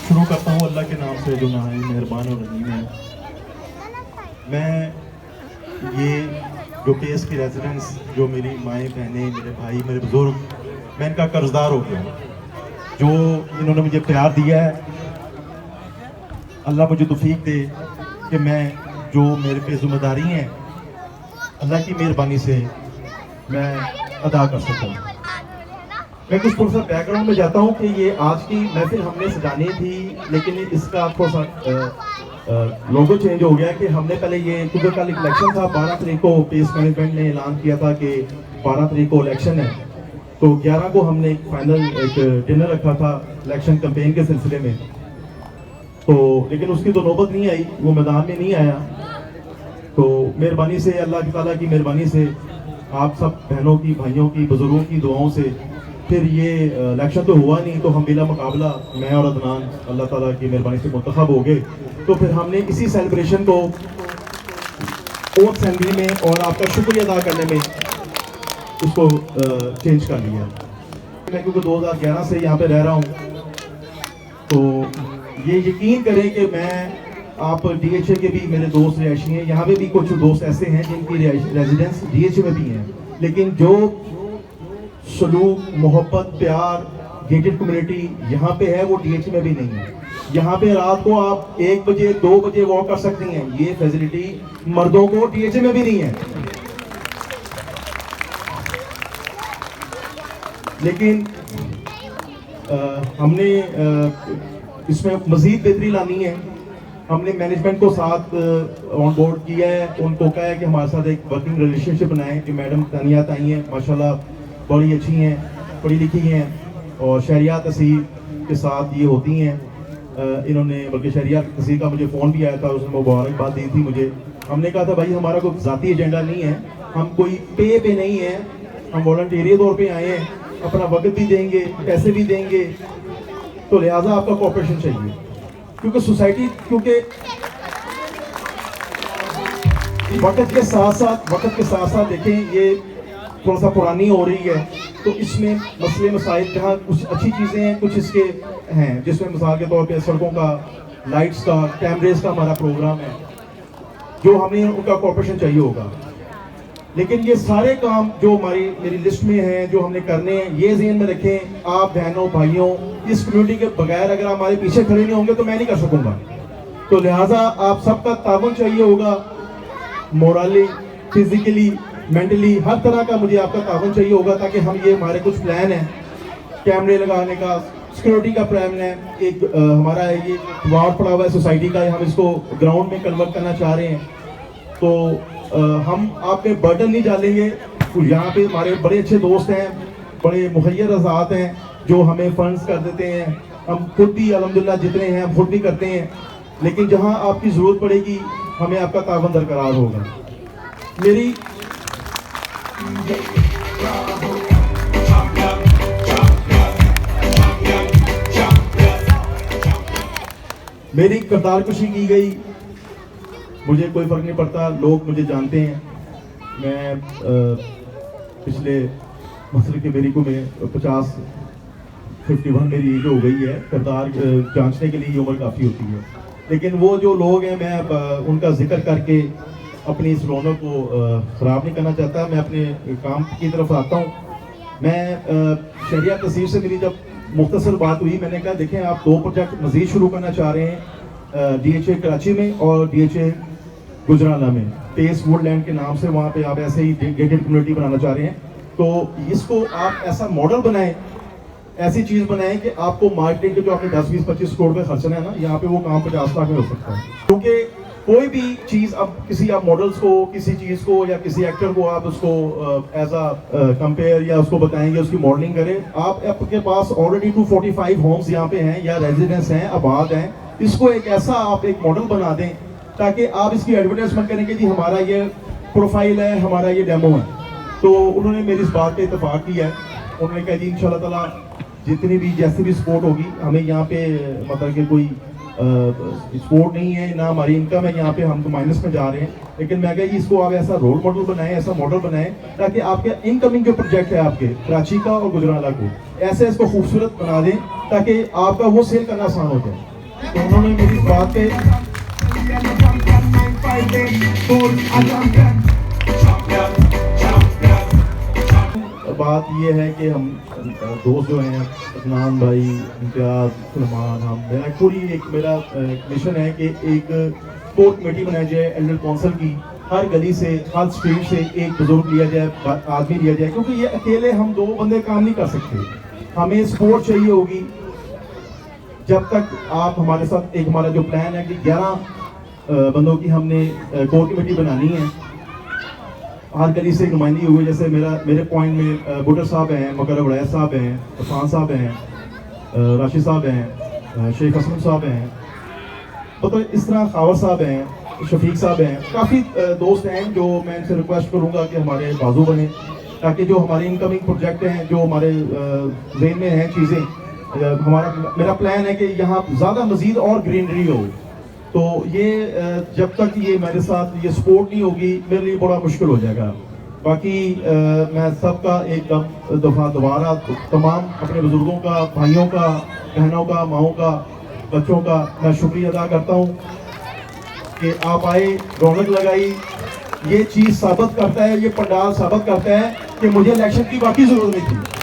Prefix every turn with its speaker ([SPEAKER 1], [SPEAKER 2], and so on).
[SPEAKER 1] शुरू करता हूँ अल्लाह के नाम से जो नहाए मेहरबान और रहीम है। मैं ये जो केस की रेजिडेंस, जो मेरी माएँ बहनें, मेरे भाई, मेरे बुज़ुर्ग, मैं इनका कर्जदार हो गया। जो इन्होंने मुझे प्यार दिया है, अल्लाह मुझे तौफीक दे कि मैं जो मेरे पे जिम्मेदारी हैं अल्लाह की मेहरबानी से मैं अदा कर सकूँ। मैं कुछ थोड़ा सा बैकग्राउंड में जाता हूँ कि ये आज की महफिल हमने सजानी थी, लेकिन इसका थोड़ा सा लोगो चेंज हो गया कि हमने पहले ये, क्योंकि कल इलेक्शन था, 12 तारीख को केस मैनेजमेंट ने ऐलान किया था कि 12 तारीख को इलेक्शन है, तो 11 को हमने एक फाइनल एक डिनर रखा था इलेक्शन कैंपेन के सिलसिले में। तो लेकिन उसकी तो नौबत नहीं आई, वो मैदान में नहीं आया। तो मेहरबानी से, अल्लाह ताला की मेहरबानी से, आप सब बहनों की, भाइयों की, बुजुर्गों की दुआओं से फिर ये इलेक्शन तो हुआ नहीं, तो हम बिला मुकाबला मैं और अदनान अल्लाह ताला की मेहरबानी से मुंतखब हो गए। तो फिर हमने इसी सेलिब्रेशन को ओथ असेंबली में और आपका शुक्रिया अदा करने में उसको चेंज कर लिया। मैं क्योंकि 2011 से यहाँ पे रह रहा हूँ, तो ये यकीन करें कि मैं, आप डीएचए के भी मेरे दोस्त रिहायशी हैं, यहाँ पे भी कुछ दोस्त ऐसे हैं जिनकी रेजिडेंस डीएचए में भी हैं, लेकिन जो सलूक, मोहब्बत, प्यार, गेटेड कम्युनिटी यहाँ पे है वो डीएचए में भी नहीं है। यहाँ पे रात को आप 1 बजे 2 बजे वॉक कर सकती हैं, ये फैसिलिटी मर्दों को डीएचए में भी नहीं है। लेकिन हमने इसमें मजीद बेहतरी लानी है। हमने मैनेजमेंट को साथ ऑन बोर्ड किया है, उनको कहा है कि हमारे साथ एक वर्किंग रिलेशनशिप बनाएं। जो मैडम तानियात आई हैं, माशाल्लाह बड़ी अच्छी हैं, पढ़ी लिखी हैं, और शहरियात तहसील के साथ ये होती हैं। इन्होंने, बल्कि शहरियात तहसील का मुझे फ़ोन भी आया था, उसने मुबारकबाद दी थी मुझे। हमने कहा था भाई हमारा कोई ज़ाती एजेंडा नहीं है, हम कोई पे नहीं है, हम वॉलंटियरी तौर पे आए हैं, अपना वक्त भी देंगे, पैसे भी देंगे, तो लिहाजा आपका कोऑपरेशन चाहिए। क्योंकि सोसाइटी, क्योंकि वक्त के साथ साथ देखें ये थोड़ा सा पुरानी हो रही है, तो इसमें मसले मसाइल, जहाँ कुछ अच्छी चीज़ें हैं, कुछ इसके हैं, जिसमें मिसाल के तौर पे सड़कों का, लाइट्स का, कैमरेज का हमारा प्रोग्राम है, जो हमें उनका कोऑपरेशन चाहिए होगा। लेकिन ये सारे काम जो मेरी लिस्ट में हैं, जो हमने करने हैं, ये ज़हन में रखें, आप बहनों भाइयों, इस कम्युनिटी के बगैर अगर आप हमारे पीछे खड़े नहीं होंगे तो मैं नहीं कर सकूंगा। तो लिहाजा आप सबका ताउन चाहिए होगा, मोरली, फिजिकली, मेंटली, हर तरह का मुझे आपका ताउन चाहिए होगा, ताकि हम ये, हमारे कुछ प्लान हैं, कैमरे लगाने का, सिक्योरिटी का प्लान है, एक हमारा ये वार्ड पड़ा हुआ है सोसाइटी का, हम इसको ग्राउंड में कन्वर्ट करना चाह रहे हैं। तो हम आप पे बर्डन नहीं डालेंगे। यहाँ पे हमारे बड़े अच्छे दोस्त हैं, बड़े मुहैयर आज़ाद हैं, जो हमें फंड्स कर देते हैं। हम खुद भी अल्हम्दुलिल्लाह जितने हैं हम खुद भी करते हैं, लेकिन जहाँ आपकी ज़रूरत पड़ेगी हमें आपका तावन दरकरार होगा। मेरी करतार कुशी की गई, मुझे कोई फ़र्क नहीं पड़ता, लोग मुझे जानते हैं। मैं पिछले मसले के मेरी को में 51 मेरी एज हो गई है। करतार जांचने के लिए ये उम्र काफ़ी होती है, लेकिन वो जो लोग हैं, मैं उनका जिक्र करके अपनी इस रौनक को ख़राब नहीं करना चाहता। मैं अपने काम की तरफ आता हूँ। मैं शहरिया तहसील से मेरी जब मुख्तसर बात हुई, मैंने कहा देखें आप 2 प्रोजेक्ट मज़ीद शुरू करना चाह रहे हैं, डीएचए कराची में और डीएचए गुजराला में, पेस वुडलैंड के नाम से, वहाँ पे आप ऐसे ही गेटेड कम्युनिटी बनाना चाह रहे हैं। तो इसको आप ऐसा मॉडल बनाएं, ऐसी चीज़ बनाएं कि आपको मार्केटिंग के जो आपने 10, 20, 25 करोड़ का खर्चना है ना, यहाँ पे वो काम 50 लाख में हो सकता है। क्योंकि कोई भी चीज़, अब किसी आप मॉडल्स को, किसी चीज़ को या किसी एक्टर को आप उसको एज अ कंपेयर या उसको बताएंगे, उसकी मॉडलिंग करें। आपके पास ऑलरेडी 245 होम्स यहाँ पे हैं या रेजिडेंस हैं, आबाद हैं। इसको एक ऐसा आप एक मॉडल बना दें ताकि आप इसकी एडवर्टाइजमेंट करें कि जी हमारा ये प्रोफाइल है, हमारा ये डेमो है। तो उन्होंने मेरी इस बात पे इत्तेफाक किया है। उन्होंने कहा जी इंशाल्लाह ताला जितनी भी जैसी भी सपोर्ट होगी, हमें यहाँ पे मतलब कि कोई सपोर्ट नहीं है ना, हमारी इनकम है यहाँ पे, हम तो माइनस में जा रहे हैं। लेकिन मैं कहा इसको आप ऐसा रोल मॉडल बनाएं, ऐसा मॉडल बनाएं ताकि आपके इनकमिंग जो प्रोजेक्ट है आपके कराची का और गुजराला को, ऐसे इसको खूबसूरत बना दें ताकि आपका वो सेल करना आसान हो जाए। तो उन्होंने मेरी इस बात पे बात ये है कि हम दोस्त जो हैं अदनान भाई, इम्तियाज, सलमान, हम मेरा पूरी मेरा मिशन है कि एक स्पोर्ट कमेटी बनाई जाए एल्डर काउंसिल की। हर गली से, हर स्ट्रीट से एक बुजुर्ग लिया जाए, आदमी लिया जाए, क्योंकि ये अकेले हम 2 बंदे काम नहीं कर सकते। हमें सपोर्ट चाहिए होगी। जब तक आप हमारे साथ, एक हमारा जो प्लान है कि 11 बंदों की हमने कोर कमेटी बनानी है, हर गली से नुमाइंदगी हुई। जैसे मेरे पॉइंट में बुटर साहब हैं, मकर उड़ैया साहब हैं, इरफान साहब हैं, राशिद साहब हैं, शेख असलम साहब हैं, तो इस तरह खावर साहब हैं, शफीक साहब हैं, काफ़ी दोस्त हैं जो मैं इनसे रिक्वेस्ट करूंगा कि हमारे बाजू बने, ताकि जो हमारे इनकमिंग प्रोजेक्ट हैं, जो हमारे जेन में हैं चीज़ें, मेरा प्लान है कि यहाँ ज़्यादा मज़ीद और ग्रीनरी हो। तो ये जब तक ये मेरे साथ ये सपोर्ट नहीं होगी, मेरे लिए बड़ा मुश्किल हो जाएगा। बाकी मैं सबका एक दफ़ा दोबारा तमाम अपने बुज़ुर्गों का, भाइयों का, बहनों का, माओं का, बच्चों का मैं शुक्रिया अदा करता हूँ कि आप आए, रौनक लगाई। ये चीज़ साबित करता है, ये पंडाल साबित करता है कि मुझे इलेक्शन की बाकी ज़रूरत नहीं थी।